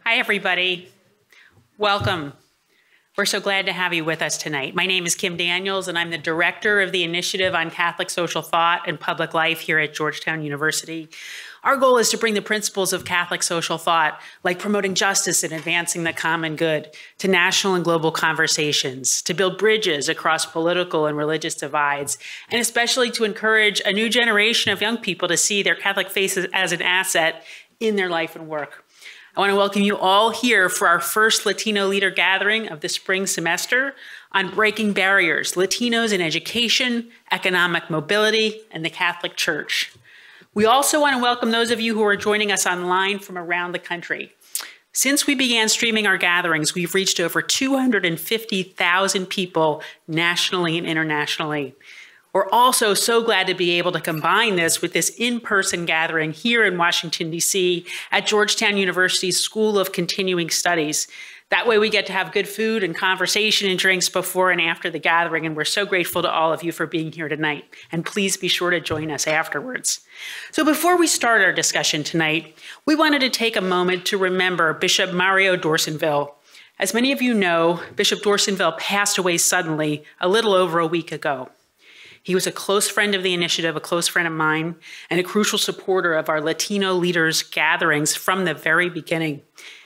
Hi, everybody. Welcome. We're so glad to have you with us tonight. My name is Kim Daniels, and I'm the director of the Initiative on Catholic Social Thought and Public Life here at Georgetown University. Our goal is to bring the principles of Catholic social thought, like promoting justice and advancing the common good, to national and global conversations, to build bridges across political and religious divides, and especially to encourage a new generation of young people to see their Catholic faith as an asset in their life and work. I want to welcome you all here for our first Latino leader gathering of the spring semester on breaking barriers, Latinos in education, economic mobility, and the Catholic Church. We also want to welcome those of you who are joining us online from around the country. Since we began streaming our gatherings, we've reached over 250,000 people nationally and internationally. We're also so glad to be able to combine this with this in-person gathering here in Washington, D.C. at Georgetown University's School of Continuing Studies. That way we get to have good food and conversation and drinks before and after the gathering, and we're so grateful to all of you for being here tonight. And please be sure to join us afterwards. So before we start our discussion tonight, we wanted to take a moment to remember Bishop Mario D'Orsonville. As many of you know, Bishop D'Orsonville passed away suddenly a little over a week ago. He was a close friend of the initiative, a close friend of mine, and a crucial supporter of our Latino leaders' gatherings from the very beginning.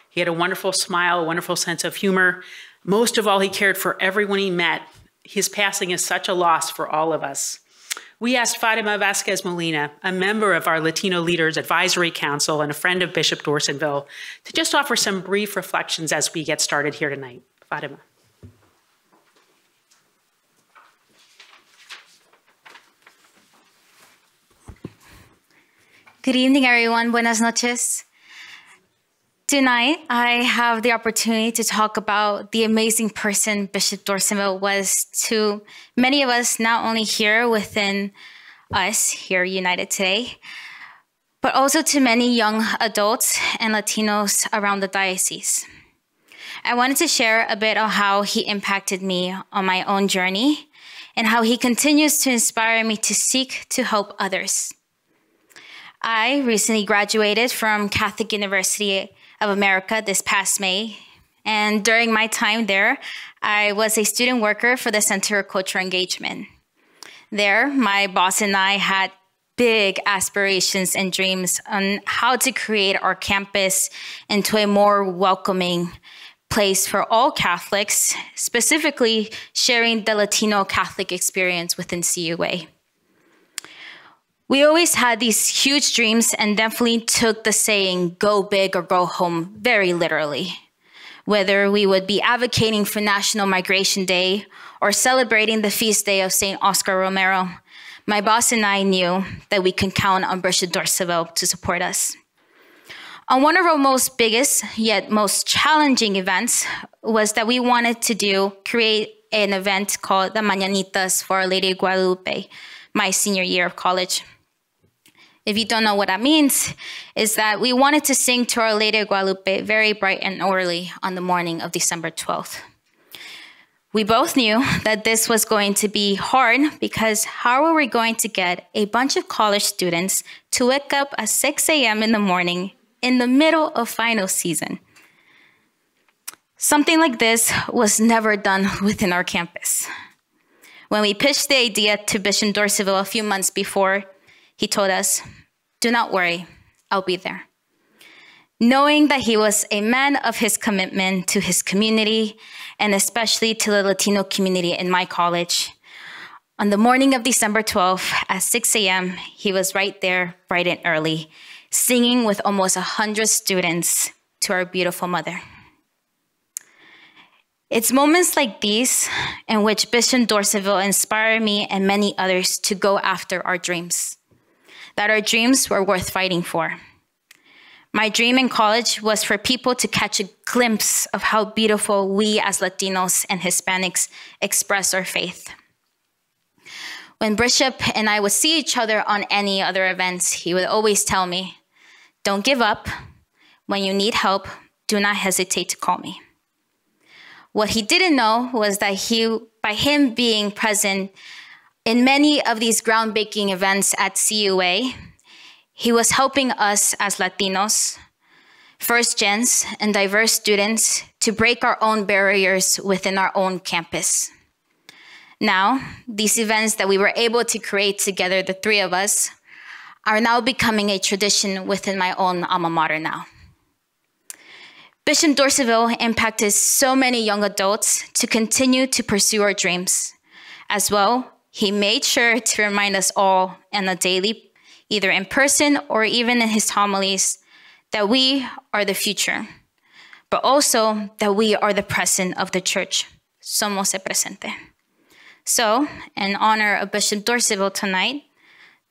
He had a wonderful smile, a wonderful sense of humor. Most of all, he cared for everyone he met. His passing is such a loss for all of us. We asked Fatima Vasquez Molina, a member of our Latino Leaders Advisory Council and a friend of Bishop D'Orsonville, to just offer some brief reflections as we get started here tonight. Fatima. Good evening, everyone. Buenas noches. Tonight, I have the opportunity to talk about the amazing person Bishop D'Orsonville was to many of us, not only here within us, here united today, but also to many young adults and Latinos around the diocese. I wanted to share a bit of how he impacted me on my own journey and how he continues to inspire me to seek to help others. I recently graduated from Catholic University of America this past May, and during my time there, I was a student worker for the Center of Cultural Engagement. There, my boss and I had big aspirations and dreams on how to create our campus into a more welcoming place for all Catholics, specifically sharing the Latino Catholic experience within CUA. We always had these huge dreams and definitely took the saying, go big or go home, very literally. Whether we would be advocating for National Migration Day or celebrating the feast day of St. Oscar Romero, my boss and I knew that we could count on Bishop D'Orsonville to support us. On one of our most biggest yet most challenging events was that we wanted to create an event called the Mañanitas for Our Lady of Guadalupe, my senior year of college. If you don't know what that means, is that we wanted to sing to Our Lady of Guadalupe very bright and early on the morning of December 12th. We both knew that this was going to be hard because how were we going to get a bunch of college students to wake up at 6 a.m. in the morning in the middle of final season? Something like this was never done within our campus. When we pitched the idea to Bishop D'Orsonville a few months before, he told us, do not worry, I'll be there. Knowing that he was a man of his commitment to his community, and especially to the Latino community in my college, on the morning of December 12th at 6 a.m., he was right there, bright and early, singing with almost 100 students to our beautiful mother. It's moments like these in which Bishop D'Orsonville inspired me and many others to go after our dreams, that our dreams were worth fighting for. My dream in college was for people to catch a glimpse of how beautiful we as Latinos and Hispanics express our faith. When Bishop and I would see each other on any other events, he would always tell me, don't give up. When you need help, do not hesitate to call me. What he didn't know was that by him being present in many of these groundbreaking events at CUA, he was helping us as Latinos first gens, and diverse students to break our own barriers within our own campus. Now, these events that we were able to create together, the three of us, are now becoming a tradition within my own alma mater now. Bishop Dorseyville impacted so many young adults to continue to pursue our dreams. As well, he made sure to remind us all on a daily, either in person or even in his homilies, that we are the future, but also that we are the present of the church. Somos el presente. So, in honor of Bishop Dorseyville tonight,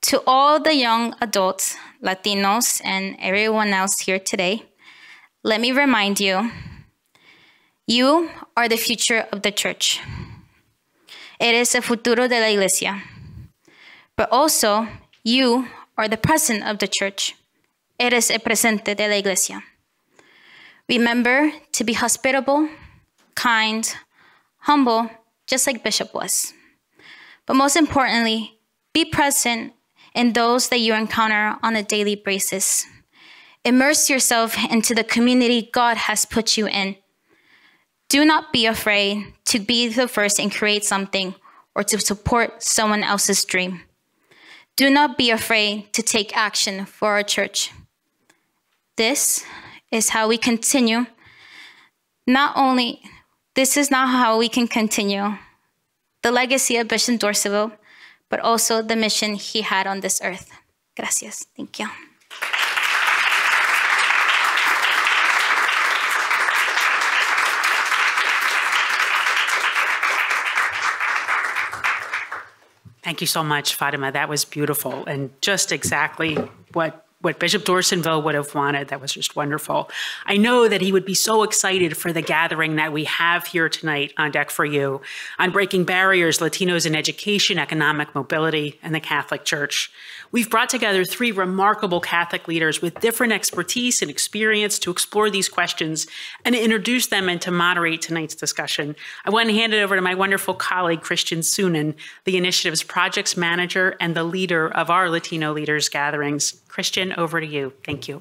to all the young adults, Latinos, and everyone else here today, let me remind you, you are the future of the church. Eres el futuro de la iglesia. But also, you are the present of the church. Eres el presente de la iglesia. Remember to be hospitable, kind, humble, just like Bishop was. But most importantly, be present in those that you encounter on a daily basis. Immerse yourself into the community God has put you in. Do not be afraid to be the first and create something or to support someone else's dream. Do not be afraid to take action for our church. This is how we continue. This is not how we can continue the legacy of Bishop Dorseyville, but also the mission he had on this earth. Gracias. Thank you. Thank you so much, Fatima. That was beautiful and just exactly what Bishop Dorseyville would have wanted. That was just wonderful. I know that he would be so excited for the gathering that we have here tonight on Deck for You on breaking barriers, Latinos in education, economic mobility, and the Catholic Church. We've brought together three remarkable Catholic leaders with different expertise and experience to explore these questions and introduce them and to moderate tonight's discussion. I want to hand it over to my wonderful colleague, Christian Sunan, the initiative's projects manager and the leader of our Latino Leaders gatherings. Christian, over to you. Thank you.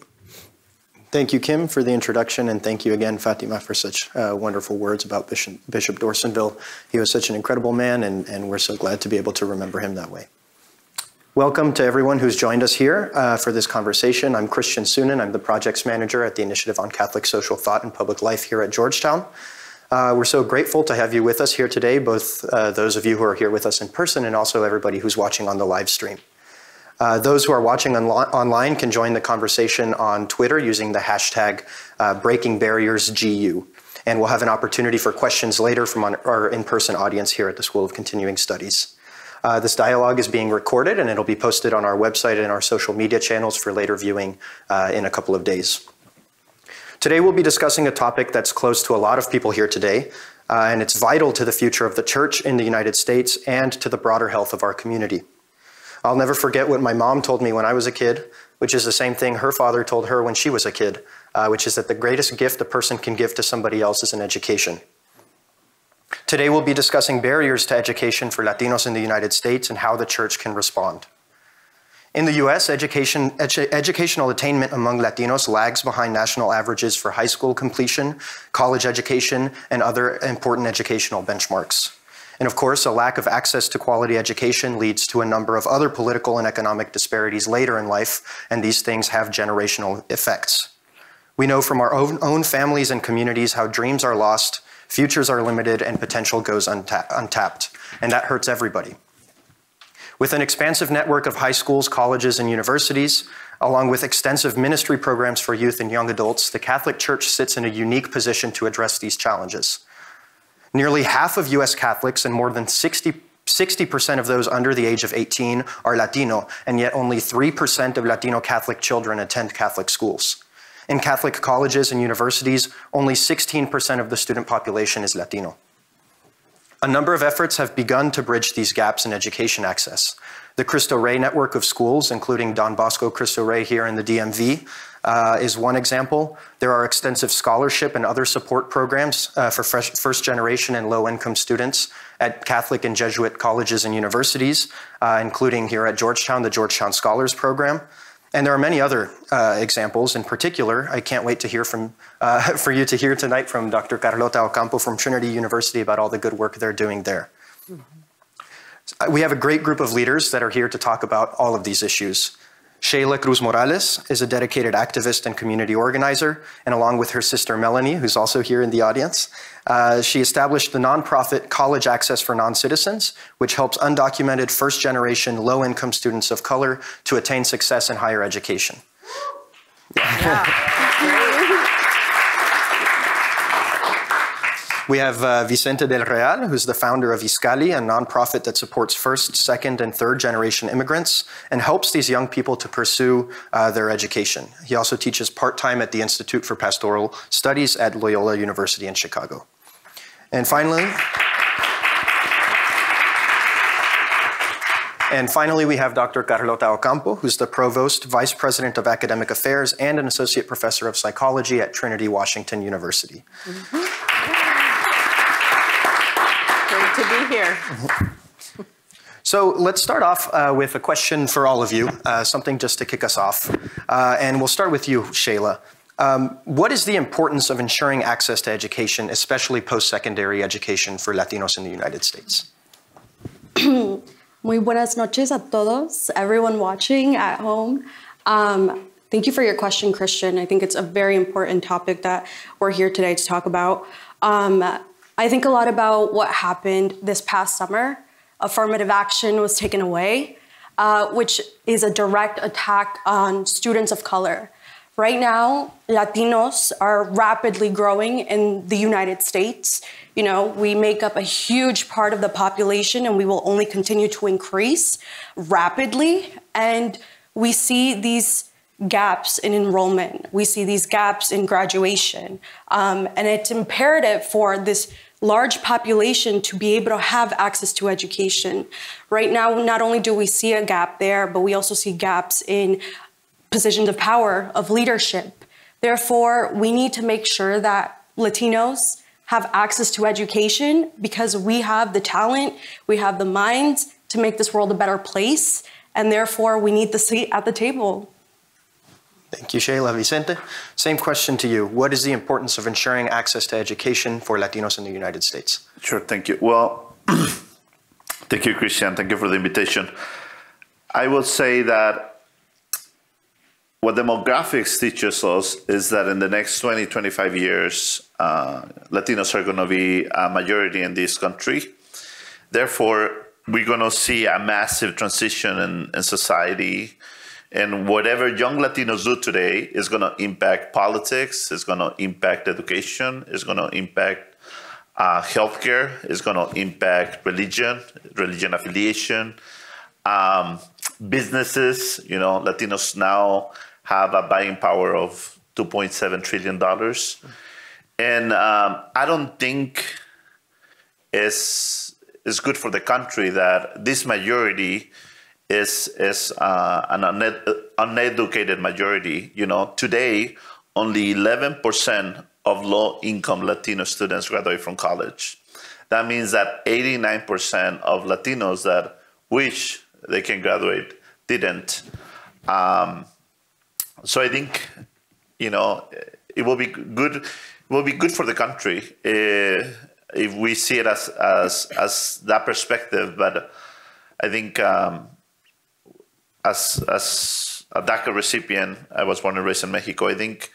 Thank you, Kim, for the introduction, and thank you again, Fatima, for such wonderful words about Bishop Dorseyville. He was such an incredible man, and we're so glad to be able to remember him that way. Welcome to everyone who's joined us here for this conversation. I'm Christian Sunan. I'm the projects manager at the Initiative on Catholic Social Thought and Public Life here at Georgetown. We're so grateful to have you with us here today, both those of you who are here with us in person and also everybody who's watching on the live stream. Those who are watching online can join the conversation on Twitter using the hashtag BreakingBarriersGU. And we'll have an opportunity for questions later from our in-person audience here at the School of Continuing Studies. This dialogue is being recorded and it'll be posted on our website and our social media channels for later viewing in a couple of days. Today we'll be discussing a topic that's close to a lot of people here today, and it's vital to the future of the church in the United States and to the broader health of our community. I'll never forget what my mom told me when I was a kid, which is the same thing her father told her when she was a kid, which is that the greatest gift a person can give to somebody else is an education. Today we'll be discussing barriers to education for Latinos in the United States and how the church can respond. In the US, educational attainment among Latinos lags behind national averages for high school completion, college education, and other important educational benchmarks. And of course, a lack of access to quality education leads to a number of other political and economic disparities later in life, and these things have generational effects. We know from our own families and communities how dreams are lost, futures are limited, and potential goes untapped, and that hurts everybody. With an expansive network of high schools, colleges, and universities, along with extensive ministry programs for youth and young adults, the Catholic Church sits in a unique position to address these challenges. Nearly half of US Catholics and more than 60% of those under the age of 18 are Latino, and yet only 3% of Latino Catholic children attend Catholic schools. In Catholic colleges and universities, only 16% of the student population is Latino. A number of efforts have begun to bridge these gaps in education access. The Cristo Rey network of schools, including Don Bosco Cristo Rey here in the DMV, is one example. There are extensive scholarship and other support programs for first generation and low income students at Catholic and Jesuit colleges and universities, including here at Georgetown, the Georgetown Scholars Program. And there are many other examples. In particular, I can't wait to hear from, for you to hear tonight from Dr. Carlota Ocampo from Trinity University about all the good work they're doing there. We have a great group of leaders that are here to talk about all of these issues. Sheila Cruz Morales is a dedicated activist and community organizer, and along with her sister Melanie, who's also here in the audience, she established the nonprofit College Access for Non-Citizens, which helps undocumented first-generation low-income students of color to attain success in higher education. We have Vicente del Real, who's the founder of Iscali, a nonprofit that supports first, second, and third generation immigrants and helps these young people to pursue their education. He also teaches part-time at the Institute for Pastoral Studies at Loyola University in Chicago. And finally, we have Dr. Carlota Ocampo, who's the Provost, Vice President of Academic Affairs, and an Associate Professor of Psychology at Trinity Washington University. Great to be here. So let's start off with a question for all of you, something just to kick us off. And we'll start with you, Sheila. What is the importance of ensuring access to education, especially post-secondary education for Latinos in the United States? Muy buenas noches a todos, everyone watching at home. Thank you for your question, Christian. I think it's a very important topic that we're here today to talk about. I think a lot about what happened this past summer. Affirmative action was taken away, which is a direct attack on students of color. Right now, Latinos are rapidly growing in the United States. You know, we make up a huge part of the population and we will only continue to increase rapidly. And we see these gaps in enrollment. We see these gaps in graduation. And it's imperative for this large population to be able to have access to education. Right now, not only do we see a gap there, but we also see gaps in positions of power, of leadership. Therefore, we need to make sure that Latinos have access to education because we have the talent, we have the minds to make this world a better place, and therefore we need the seat at the table. Thank you, Sheila. Vicente, same question to you. What is the importance of ensuring access to education for Latinos in the United States? Sure, thank you. Well, thank you, Christian. Thank you for the invitation. I will say that what demographics teaches us is that in the next 20, 25 years, Latinos are going to be a majority in this country. Therefore, we're going to see a massive transition in society. And whatever young Latinos do today is going to impact politics, it's going to impact education, it's going to impact healthcare, it's going to impact religion affiliation, businesses. You know, Latinos now have a buying power of $2.7 trillion. And I don't think it's good for the country that this majority is an uneducated majority. You know, today, only 11% of low-income Latino students graduate from college. That means that 89% of Latinos that wish they can graduate didn't. So I think, you know, it will be good. It will be good for the country if we see it as that perspective. But I think as a DACA recipient, I was born and raised in Mexico. I think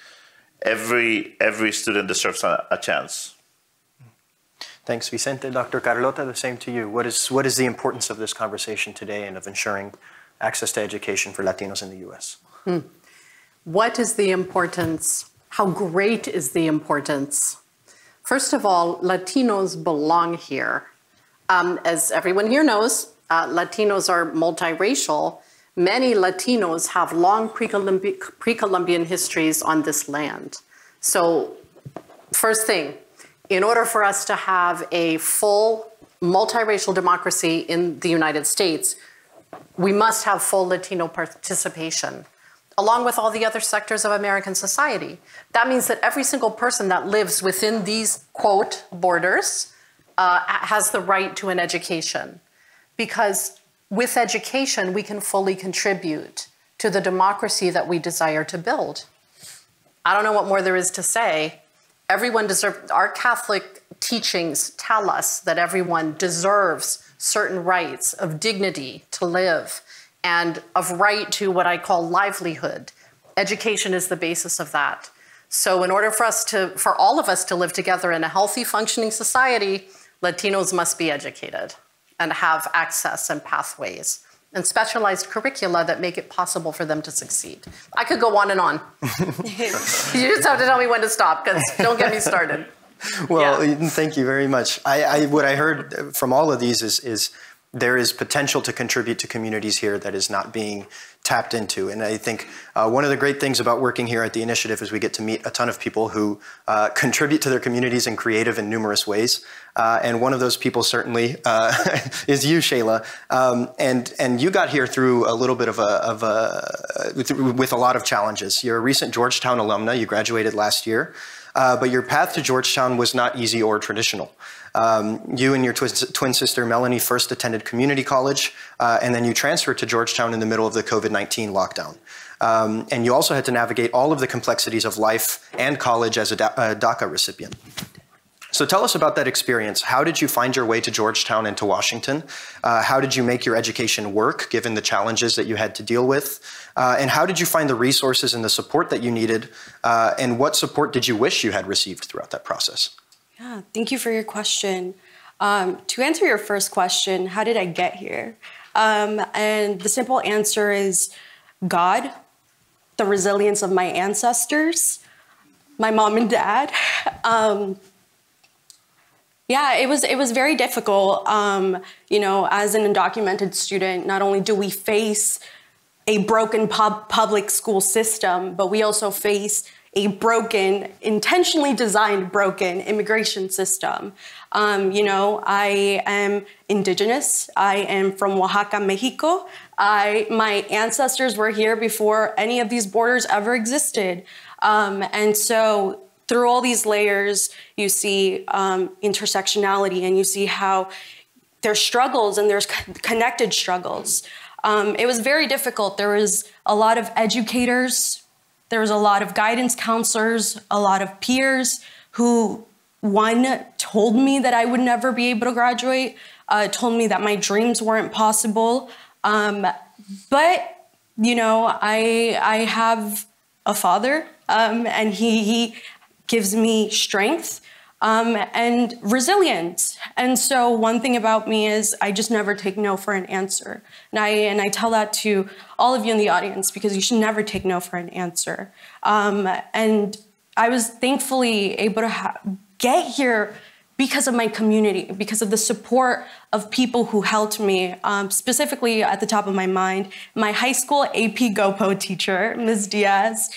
every student deserves a chance. Thanks, Vicente. Dr. Carlota, the same to you. What is the importance of this conversation today and of ensuring access to education for Latinos in the U.S.? What is the importance? How great is the importance? First of all, Latinos belong here. As everyone here knows, Latinos are multiracial. Many Latinos have long pre-Columbian histories on this land. So first thing, in order for us to have a full multiracial democracy in the United States, we must have full Latino participation, along with all the other sectors of American society. That means that every single person that lives within these, quote, borders has the right to an education. Because with education, we can fully contribute to the democracy that we desire to build. I don't know what more there is to say. Everyone deserves, our Catholic teachings tell us that everyone deserves certain rights of dignity to live and of right to what I call livelihood. Education is the basis of that. So in order for all of us to live together in a healthy, functioning society, Latinos must be educated and have access and pathways and specialized curricula that make it possible for them to succeed. I could go on and on. You just have to tell me when to stop, because don't get me started. Well, Yeah. Thank you very much. What I heard from all of these is there is potential to contribute to communities here that is not being tapped into. And I think one of the great things about working here at the initiative is we get to meet a ton of people who contribute to their communities in creative and numerous ways. And one of those people certainly is you, Shayla. And you got here through a little bit with a lot of challenges. You're a recent Georgetown alumna. You graduated last year. But your path to Georgetown was not easy or traditional. You and your twin sister Melanie first attended community college, and then you transferred to Georgetown in the middle of the COVID-19 lockdown. And you also had to navigate all of the complexities of life and college as a DACA recipient. So tell us about that experience. How did you find your way to Georgetown and to Washington? How did you make your education work, given the challenges that you had to deal with? And how did you find the resources and the support that you needed? And what support did you wish you had received throughout that process? Yeah, thank you for your question. To answer your first question, how did I get here? And the simple answer is God, the resilience of my ancestors, my mom and dad. Yeah, it was very difficult. You know, as an undocumented student, not only do we face a broken public school system, but we also face a broken, intentionally designed broken immigration system. You know, I am indigenous. I am from Oaxaca, Mexico. My ancestors were here before any of these borders ever existed. And so through all these layers, you see intersectionality, and you see how there's struggles and there's connected struggles. It was very difficult. There was a lot of educators, there was a lot of guidance counselors, a lot of peers who, one, told me that I would never be able to graduate, told me that my dreams weren't possible. But, you know, I have a father, and he gives me strength and resilience. And so one thing about me is I just never take no for an answer. And I tell that to all of you in the audience, because you should never take no for an answer. And I was thankfully able to get here because of my community, because of the support of people who helped me, specifically at the top of my mind, my high school AP GoPo teacher, Ms. Diaz.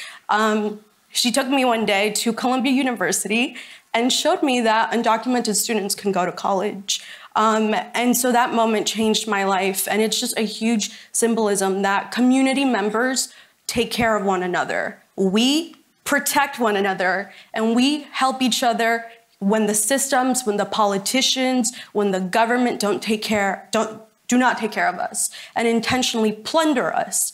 She took me one day to Columbia University and showed me that undocumented students can go to college. And so that moment changed my life. And it's just a huge symbolism that community members take care of one another. We protect one another, and we help each other when the systems, when the politicians, when the government do not take care of us and intentionally plunder us.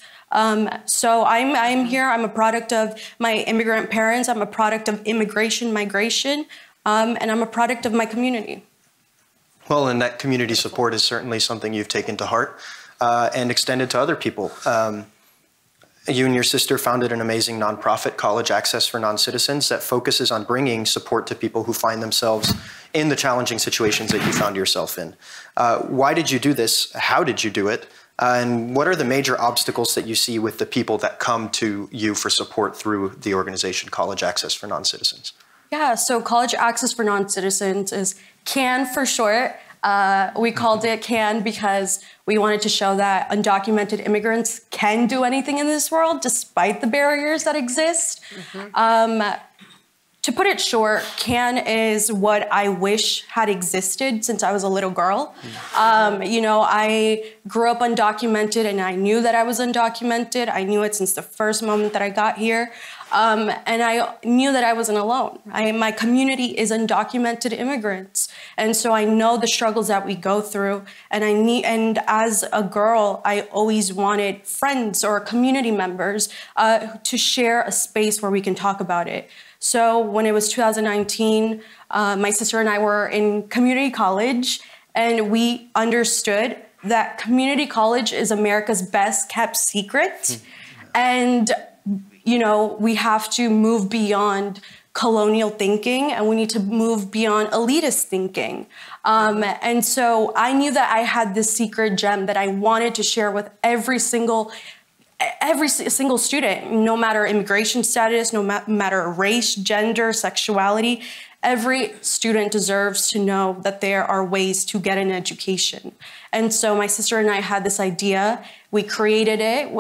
So I'm here, I'm a product of my immigrant parents, I'm a product of immigration, migration, and I'm a product of my community. Well, and that community support is certainly something you've taken to heart and extended to other people. You and your sister founded an amazing nonprofit, College Access for Non-Citizens, that focuses on bringing support to people who find themselves in the challenging situations that you found yourself in. Why did you do this? How did you do it? And what are the major obstacles that you see with the people that come to you for support through the organization College Access for Non-Citizens? Yeah, so College Access for Non-Citizens is CAN for short. We called it CAN because we wanted to show that undocumented immigrants can do anything in this world despite the barriers that exist. To put it short, CAN is what I wish had existed since I was a little girl. You know, I grew up undocumented and I knew that I was undocumented. I knew it since the first moment that I got here. And I knew that I wasn't alone. My community is undocumented immigrants. And so I know the struggles that we go through. And as a girl, I always wanted friends or community members to share a space where we can talk about it. So when it was 2019, my sister and I were in community college, and we understood that community college is America's best kept secret. And, you know, we have to move beyond colonial thinking, and we need to move beyond elitist thinking. And so I knew that I had this secret gem that I wanted to share with every single student, no matter immigration status, no matter race, gender, sexuality. Every student deserves to know that there are ways to get an education. And so my sister and I had this idea. We created it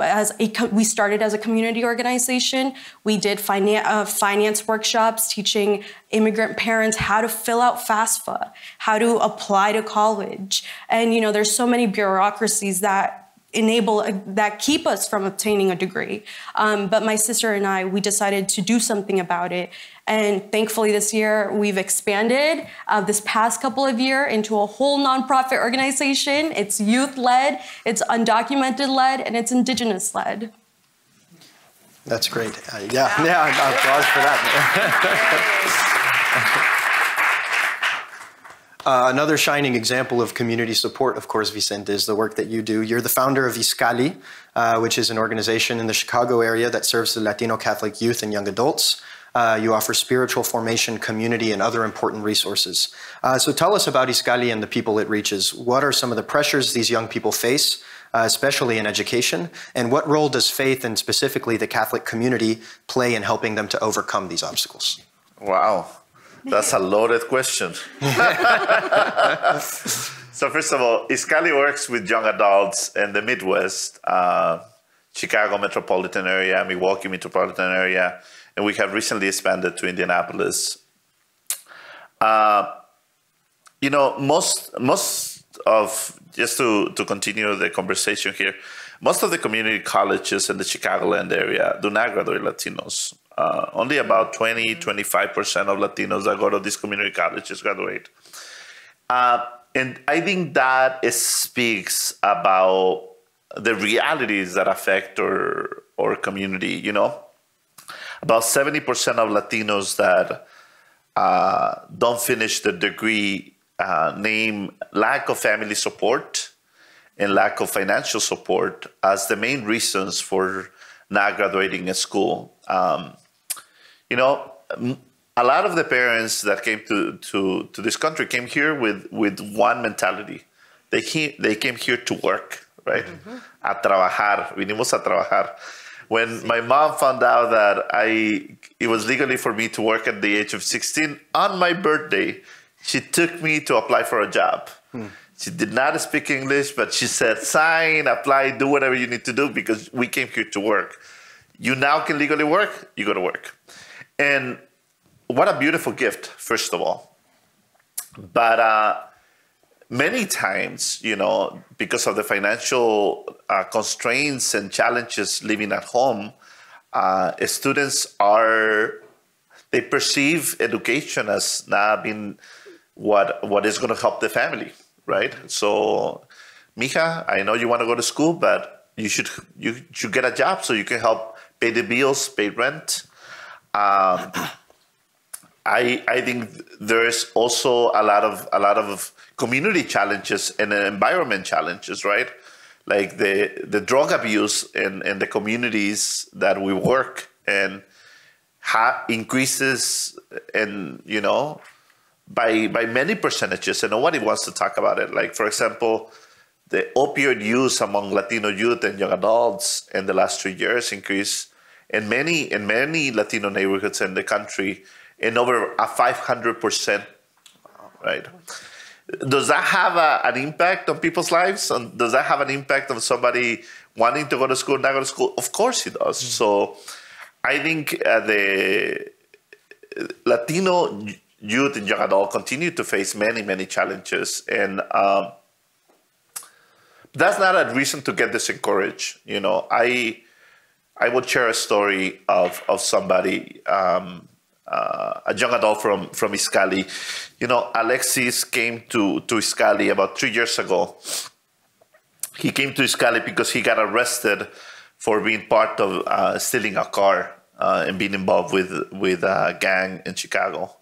we started as a community organization. We did finance workshops teaching immigrant parents how to fill out FAFSA, how to apply to college. And, you know, there's so many bureaucracies that keep us from obtaining a degree. But my sister and I, we decided to do something about it. And thankfully this year we've expanded this past couple of years into a whole nonprofit organization. It's youth-led, it's undocumented-led, and it's indigenous-led. That's great. Applause for that. Another shining example of community support, of course, Vicente, is the work that you do. You're the founder of ISCALI, which is an organization in the Chicago area that serves the Latino Catholic youth and young adults. You offer spiritual formation, community, and other important resources. So tell us about ISCALI and the people it reaches. What are some of the pressures these young people face, especially in education? And what role does faith, and specifically the Catholic community, play in helping them to overcome these obstacles? Wow. That's a loaded question. So first of all, ISCALI works with young adults in the Midwest, Chicago metropolitan area, Milwaukee metropolitan area, and we have recently expanded to Indianapolis. You know, most of, just to continue the conversation here, most of the community colleges in the Chicagoland area do not graduate Latinos. Only about 20–25% of Latinos that go to these community colleges graduate. And I think that it speaks about the realities that affect our community, you know. About 70% of Latinos that don't finish the degree name lack of family support and lack of financial support as the main reasons for not graduating in school. You know, a lot of the parents that came to this country came here with one mentality. They came here to work, right? A trabajar. Vinimos a trabajar. When my mom found out that it was legally for me to work at the age of 16, on my birthday, she took me to apply for a job. She did not speak English, but she said, sign, apply, do whatever you need to do because we came here to work. You now can legally work, you go to work. And what a beautiful gift, first of all. But many times, you know, because of the financial constraints and challenges living at home, students they perceive education as not being what is going to help the family, right? So, mija, I know you want to go to school, but you should get a job so you can help pay the bills, pay rent. I think there is also a lot of community challenges and environment challenges, right? Like the drug abuse in the communities that we work in increases, and you know, by many percentages, and nobody wants to talk about it. Like, for example, the opioid use among Latino youth and young adults in the last 3 years increased in many Latino neighborhoods in the country in over 500%, right? Does that have an impact on people's lives? And does that have an impact on somebody wanting to go to school, not go to school? Of course it does. So I think Latino youth and young adults continue to face many, many challenges. And that's not a reason to get discouraged. You know, I would share a story of somebody, a young adult from Iscali. You know, Alexis came to Iscali about 3 years ago. He came to Iscali because he got arrested for being part of stealing a car and being involved with a gang in Chicago.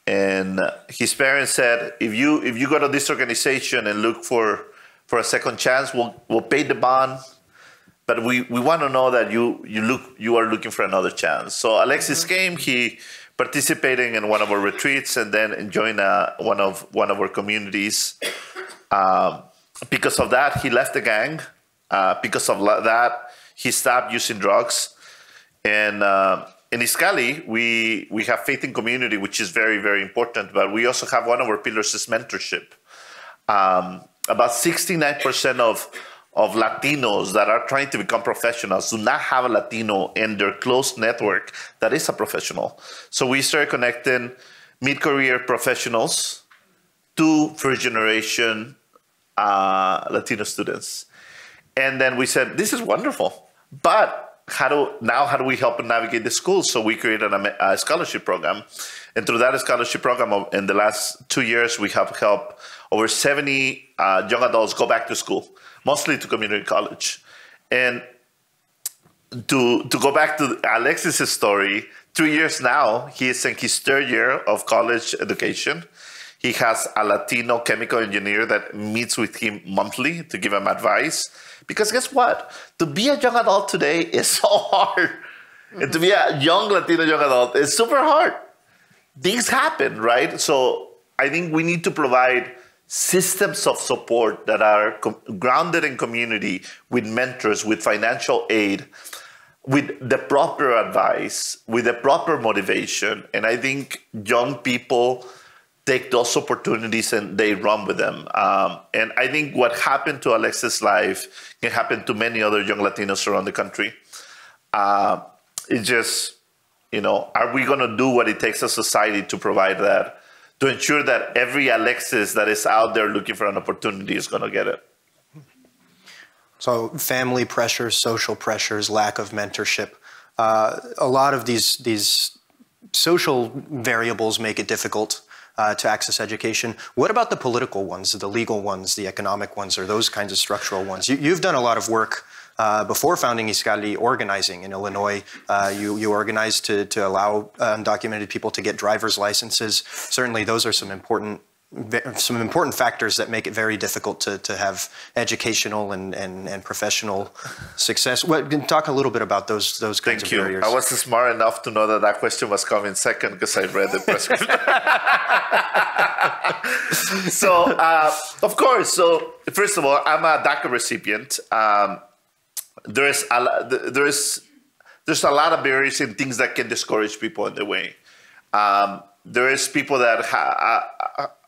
And his parents said, if you go to this organization and look for a second chance, we'll pay the bond, but we want to know that you are looking for another chance. So Alexis came, he participated in one of our retreats, and then joined one of our communities. Because of that, he left the gang. Because of that, he stopped using drugs. And in Iscali, we have faith in community, which is very, very important. But we also have one of our pillars is mentorship. About 69% of Latinos that are trying to become professionals do not have a Latino in their close network that is a professional. So we started connecting mid-career professionals to first-generation Latino students. And then we said, this is wonderful, but how do we help them navigate the schools? So we created a scholarship program. And through that scholarship program, in the last 2 years, we have helped over 70 young adults go back to school, mostly to community college. And to go back to Alexis' story, 2 years now, he is in his third year of college education. He has a Latino chemical engineer that meets with him monthly to give him advice. Because guess what? To be a young adult today is so hard. And to be a young Latino young adult is super hard. Things happen, right? So I think we need to provide systems of support that are grounded in community, with mentors, with financial aid, with the proper advice, with the proper motivation. And I think young people take those opportunities and they run with them. And I think what happened to Alexis' life can happen to many other young Latinos around the country. It's just, you know, are we going to do what it takes as society to provide that, to ensure that every Alexis that is out there looking for an opportunity is going to get it? So family pressures, social pressures, lack of mentorship, a lot of these social variables make it difficult to access education. What about the political ones, the legal ones, the economic ones, or those kinds of structural ones? You've done a lot of work before founding Iscali, organizing in Illinois. You organized to allow undocumented people to get driver's licenses. Certainly those are some important factors that make it very difficult to have educational and professional success. Talk a little bit about those kinds of barriers. I wasn't smart enough to know that question was coming second because I read the press release. So, of course, so first of all, I'm a DACA recipient. There's a lot of barriers and things that can discourage people in the way. There is people that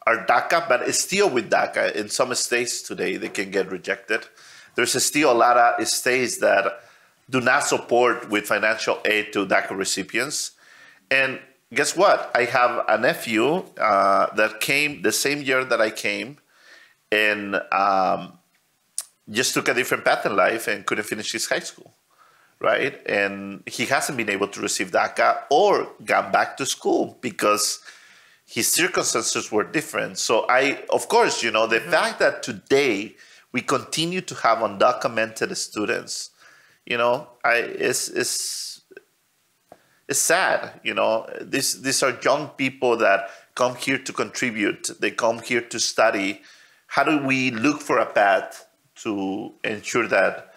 are DACA, but it's still with DACA. In some states today, they can get rejected. There's still a lot of states that do not support with financial aid to DACA recipients. And guess what? I have a nephew that came the same year that I came, and just took a different path in life and couldn't finish his high school, right? And he hasn't been able to receive DACA or gone back to school because his circumstances were different. So of course, you know, the fact that today we continue to have undocumented students, you know, it's sad, you know. These are young people that come here to contribute. They come here to study. How do we look for a path to ensure that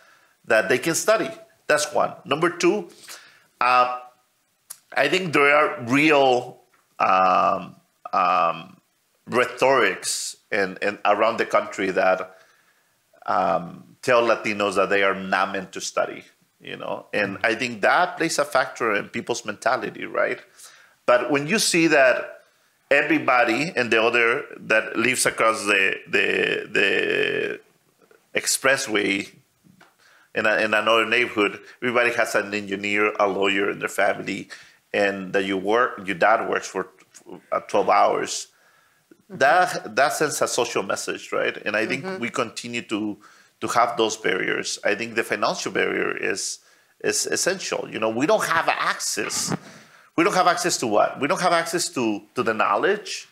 they can study? That's one. Number two, I think there are real rhetorics and around the country that tell Latinos that they are not meant to study, you know, and I think that plays a factor in people's mentality, right? But when you see that everybody and the other that lives across the expressway in another neighborhood, everybody has an engineer, a lawyer in their family, and that your dad works for 12 hours, that sends a social message, right? And I think we continue to have those barriers. I think the financial barrier is essential. You know, we don't have access. We don't have access to what? We don't have access to the knowledge.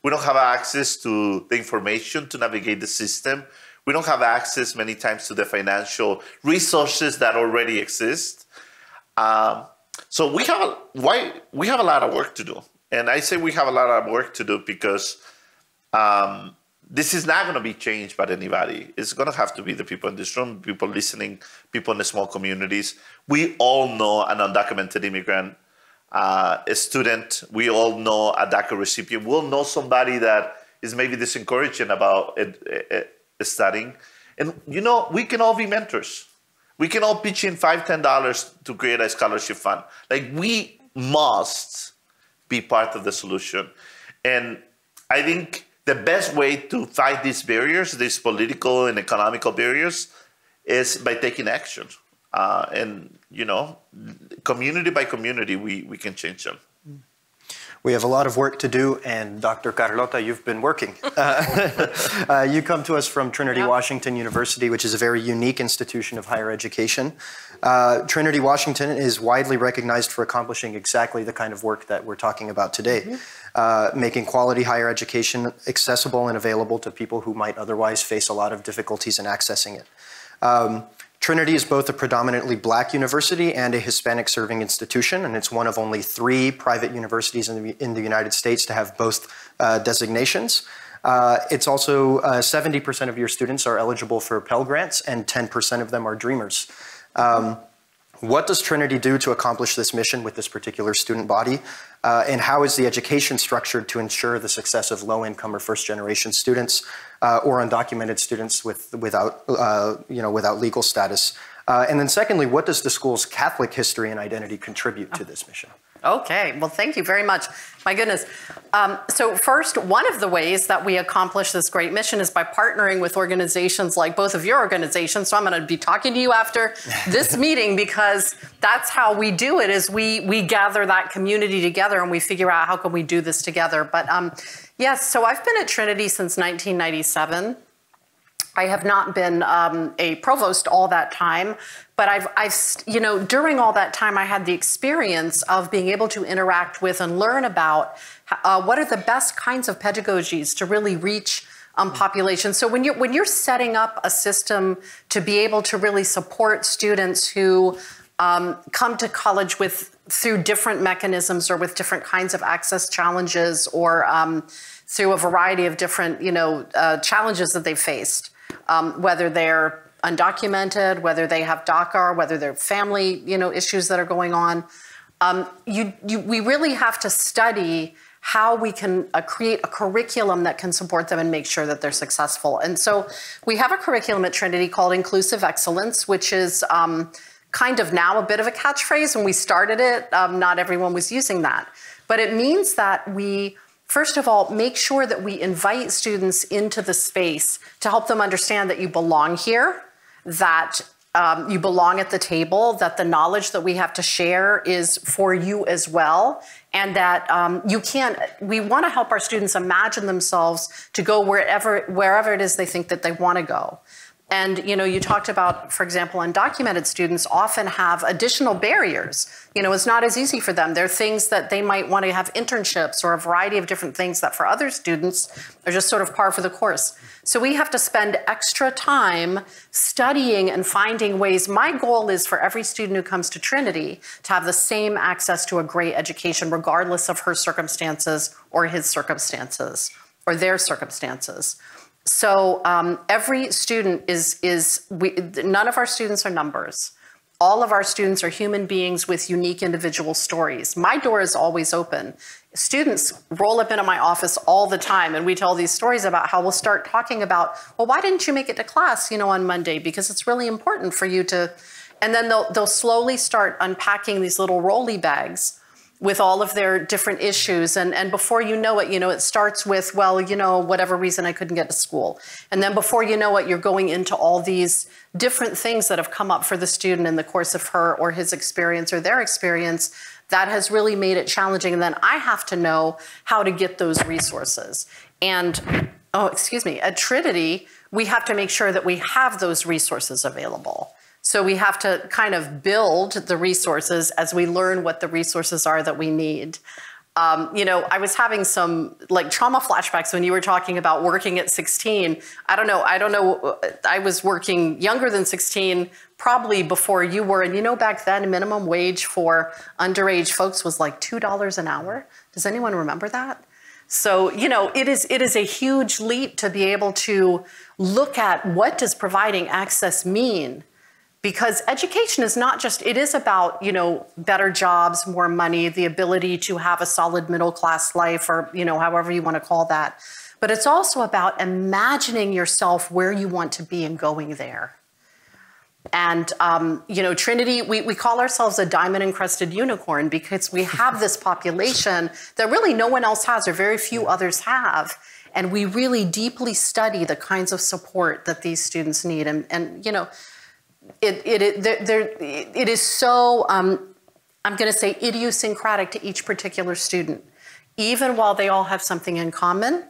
We don't have access to the information to navigate the system. We don't have access many times to the financial resources that already exist. So we have a lot of work to do. And I say we have a lot of work to do because this is not going to be changed by anybody. It's going to have to be the people in this room, people listening, people in the small communities. We all know an undocumented immigrant, a student. We all know a DACA recipient. We'll know somebody that is maybe discouraging about studying. And, you know, we can all be mentors. We can all pitch in $5, $10 to create a scholarship fund. Like, we must be part of the solution. And I think the best way to fight these barriers, these political and economical barriers, is by taking action. And, you know, community by community, we can change them. We have a lot of work to do, and Dr. Carlota, you've been working. You come to us from Trinity Washington University, which is a very unique institution of higher education. Trinity Washington is widely recognized for accomplishing exactly the kind of work that we're talking about today, making quality higher education accessible and available to people who might otherwise face a lot of difficulties in accessing it. Trinity is both a predominantly Black university and a Hispanic-serving institution, and it's one of only 3 private universities in the United States to have both designations. It's also 70% of your students are eligible for Pell Grants, and 10% of them are Dreamers. What does Trinity do to accomplish this mission with this particular student body? And how is the education structured to ensure the success of low-income or first-generation students or undocumented students without legal status? And then secondly, what does the school's Catholic history and identity contribute to this mission? Okay, well, thank you very much. My goodness. So first, one of the ways that we accomplish this great mission is by partnering with organizations like both of your organizations. So I'm going to be talking to you after this meeting, because that's how we do it, is we gather that community together and we figure out how can we do this together. But yes, so I've been at Trinity since 1997. I have not been a provost all that time, but you know, during all that time, I had the experience of being able to interact with and learn about what are the best kinds of pedagogies to really reach populations. So when you're setting up a system to be able to really support students who come to college through different mechanisms or with different kinds of access challenges, or through a variety of different, you know, challenges that they've faced. Whether they're undocumented, whether they have DACA, whether they're family, you know, issues that are going on, we really have to study how we can create a curriculum that can support them and make sure that they're successful. And so we have a curriculum at Trinity called Inclusive Excellence, which is kind of now a bit of a catchphrase. When we started it, not everyone was using that. But it means that we, first of all, make sure that we invite students into the space to help them understand that you belong here, that you belong at the table, that the knowledge that we have to share is for you as well, and that we want to help our students imagine themselves to go wherever it is they think that they want to go. And, you know, you talked about, for example, undocumented students often have additional barriers. You know, it's not as easy for them. There are things that they might want to have internships or a variety of different things that for other students are just sort of par for the course. So we have to spend extra time studying and finding ways. My goal is for every student who comes to Trinity to have the same access to a great education, regardless of her circumstances or his circumstances or their circumstances. So every student none of our students are numbers. All of our students are human beings with unique individual stories. My door is always open. Students roll up into my office all the time, and we tell these stories about how we'll start talking about, well, why didn't you make it to class, you know, on Monday? Because it's really important for you to, and then they'll slowly start unpacking these little rolly bags with all of their different issues. And before you know it, it starts with, well, whatever reason I couldn't get to school. And then before you know it, you're going into all these different things that have come up for the student in the course of her or his experience or their experience that has really made it challenging. And then I have to know how to get those resources. And, at Trinity, we have to make sure that we have those resources available. So we have to kind of build the resources as we learn what the resources are that we need. I was having some trauma flashbacks when you were talking about working at 16. I don't know. I was working younger than 16, probably before you were. And back then minimum wage for underage folks was like $2 an hour. Does anyone remember that? So, it is a huge leap to be able to look at what does providing access mean? Because education is not just, it is about, better jobs, more money, the ability to have a solid middle class life or, however you want to call that. But it's also about imagining yourself where you want to be and going there. And, Trinity, we call ourselves a diamond encrusted unicorn because we have this population that really no one else has or very few others have. And we really deeply study the kinds of support that these students need. It is so, I'm going to say, idiosyncratic to each particular student. Even while they all have something in common,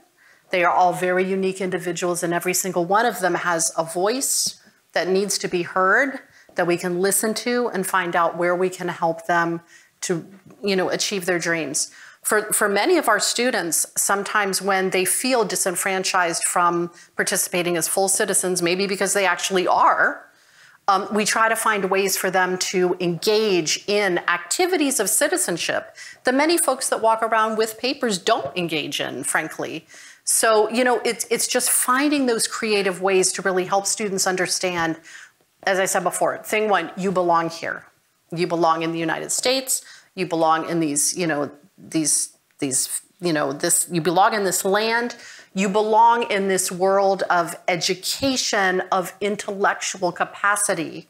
they are all very unique individuals, and every single one of them has a voice that needs to be heard, that we can listen to and find out where we can help them to, achieve their dreams. For many of our students, sometimes when they feel disenfranchised from participating as full citizens, maybe because they actually are, we try to find ways for them to engage in activities of citizenship that many folks that walk around with papers don't engage in, frankly. So, it's just finding those creative ways to really help students understand, as I said before, thing one, you belong here. You belong in the United States. You belong in you belong in this land. You belong in this world of education, of intellectual capacity,